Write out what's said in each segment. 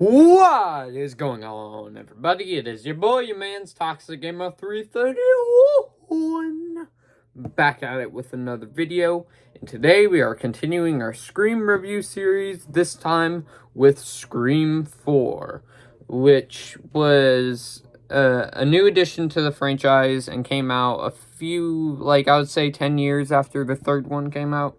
What is going on, everybody? It is your boy, your man's Toxic Gamer 331. Back at it with another video. And today we are continuing our Scream review series, this time with Scream 4, which was a new addition to the franchise and came out a few, I would say 10 years after the third one came out.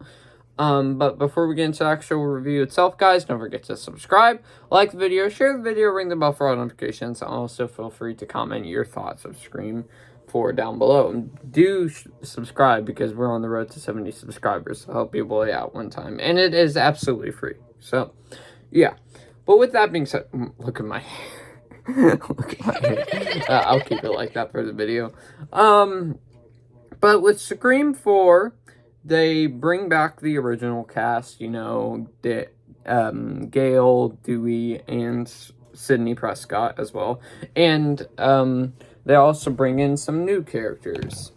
But before we get into the actual review itself, guys, don't forget to subscribe, like the video, share the video, ring the bell for all notifications, and also feel free to comment your thoughts of Scream 4 down below. And do subscribe because we're on the road to 70 subscribers to help your boy out one time. And it is absolutely free. So, yeah. But with that being said, look at my hair. Look at my hair. I'll keep it like that for the video. But with Scream 4... they bring back the original cast, Gail, Dewey, and Sidney Prescott as well. And they also bring in some new characters.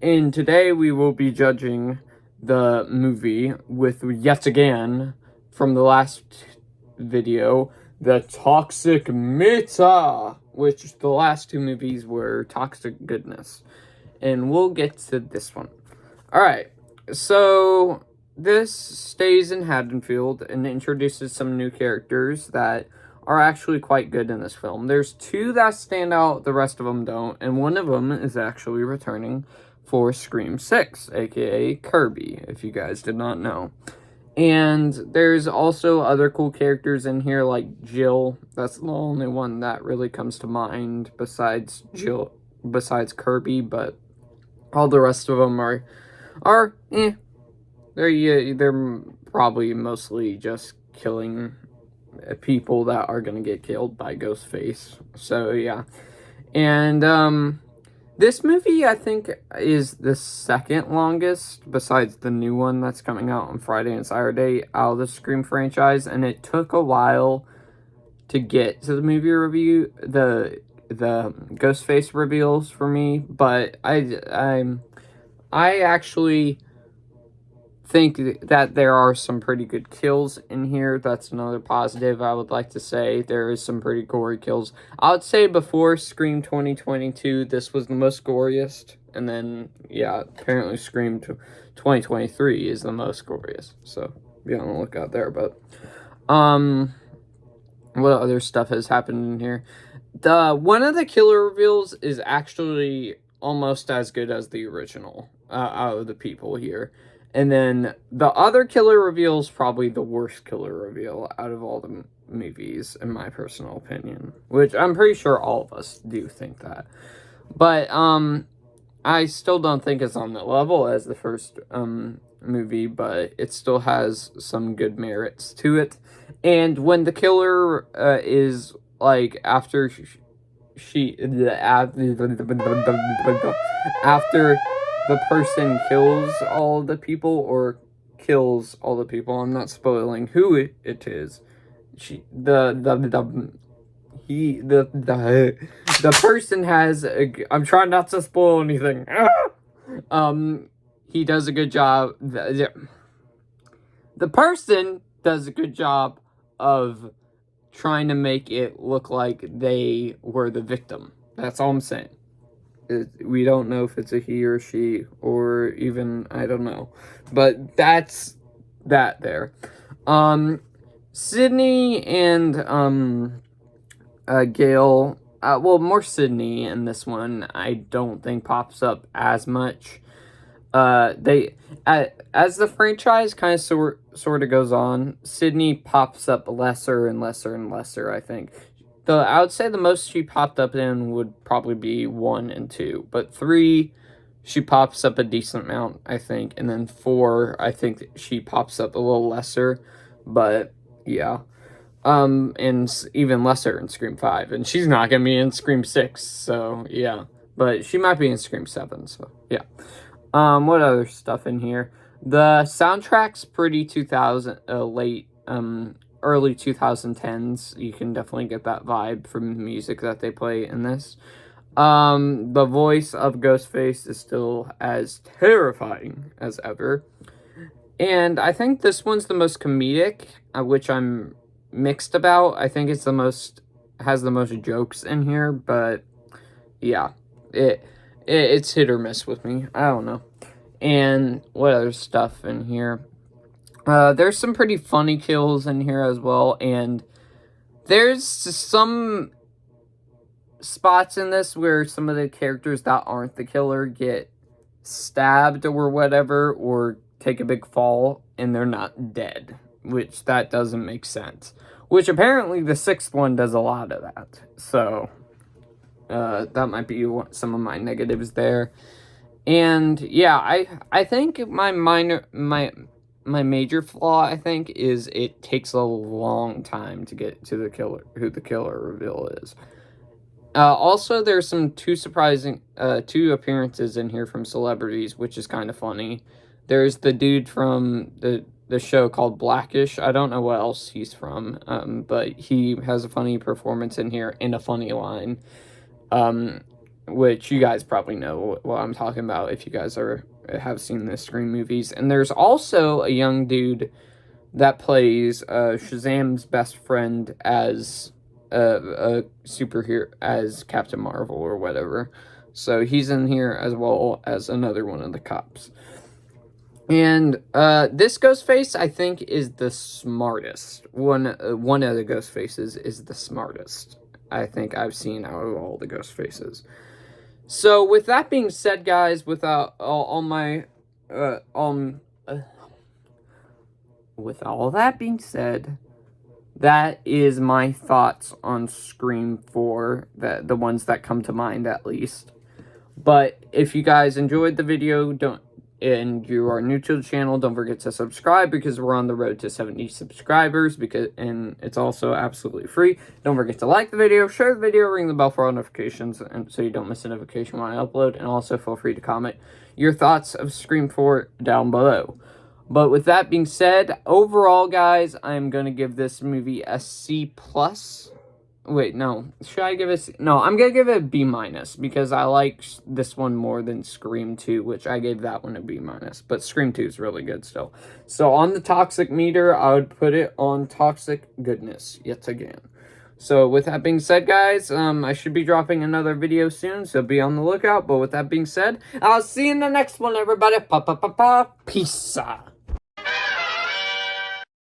And today we will be judging the movie with, yet again, from the last video, The Toxic Meta, which the last two movies were Toxic Goodness. And we'll get to this one. Alright. So, this stays in Haddonfield and introduces some new characters that are actually quite good in this film. There's two that stand out, the rest of them don't, and one of them is actually returning for Scream 6, aka Kirby, if you guys did not know. And there's also other cool characters in here, like Jill. That's the only one that really comes to mind besides Kirby, but all the rest of them are they're probably mostly just killing people that are gonna get killed by Ghostface. So yeah, and this movie I think is the second longest besides the new one that's coming out on Friday and Saturday out of the Scream franchise, and it took a while to get to the movie review, the Ghostface reveals for me, but I actually think that there are some pretty good kills in here. That's another positive I would like to say. There is some pretty gory kills. I would say before Scream 2022, this was the most goriest. And then, yeah, apparently Scream 2023 is the most goriest. So, be on the lookout there. But, what other stuff has happened in here? One of the killer reveals is actually almost as good as the original out of the people here. And then the other killer reveal is probably the worst killer reveal out of all the movies, in my personal opinion. Which I'm pretty sure all of us do think that. But I still don't think it's on the level as the first movie, but it still has some good merits to it. And when the killer is like after after the person kills all the people or kills all the people, I'm not spoiling who it is. The person has I'm trying not to spoil anything. He does a good job. The person does a good job of trying to make it look like they were the victim. That's all I'm saying. We don't know if it's a he or she, or even, I don't know. But that's that there. Sidney and Gail, more Sidney in this one, I don't think pops up as much. As the franchise kind of sort of goes on, Sidney pops up lesser and lesser and lesser, I think. I would say the most she popped up in would probably be 1 and 2. But 3, she pops up a decent amount, I think. And then 4, I think she pops up a little lesser. But, yeah. And even lesser in Scream 5. And she's not going to be in Scream 6, so, yeah. But she might be in Scream 7, so, yeah. What other stuff in here? The soundtrack's pretty 2000, early 2010s. You can definitely get that vibe from the music that they play in this. The voice of Ghostface is still as terrifying as ever. And I think this one's the most comedic, which I'm mixed about. I think it's has the most jokes in here, but yeah, it's hit or miss with me. I don't know. And what other stuff in here? There's some pretty funny kills in here as well, and there's some spots in this where some of the characters that aren't the killer get stabbed or whatever, or take a big fall, and they're not dead, which that doesn't make sense. Which apparently the sixth one does a lot of that, so that might be some of my negatives there. And yeah, I think my major flaw, I think, is it takes a long time to get to the killer, who the killer reveal is. Also, there's some two appearances in here from celebrities, which is kind of funny. There's the dude from the show called Blackish. I don't know what else he's from, but he has a funny performance in here and a funny line, which you guys probably know what I'm talking about if you guys have seen the Scream movies. And there's also a young dude that plays Shazam's best friend as a superhero, as Captain Marvel or whatever. So he's in here as well as another one of the cops. And this Ghostface, I think, is the smartest. One of the Ghostfaces is the smartest I think I've seen out of all the Ghostfaces. So with that being said, guys, without all with all that being said, that is my thoughts on Scream 4, the ones that come to mind at least. But if you guys enjoyed the video, and you are new to the channel, don't forget to subscribe, because we're on the road to 70 subscribers, and it's also absolutely free. Don't forget to like the video, share the video, ring the bell for all notifications, and so you don't miss a notification when I upload. And also feel free to comment your thoughts of Scream 4 down below. But with that being said, overall, guys, I'm going to give this movie a C+. Wait, no. Should I give it... No, I'm going to give it a B-, because I like this one more than Scream 2, which I gave that one a B-. But Scream 2 is really good still. So on the toxic meter, I would put it on toxic goodness yet again. So with that being said, guys, I should be dropping another video soon, so be on the lookout. But with that being said, I'll see you in the next one, everybody. Peace out.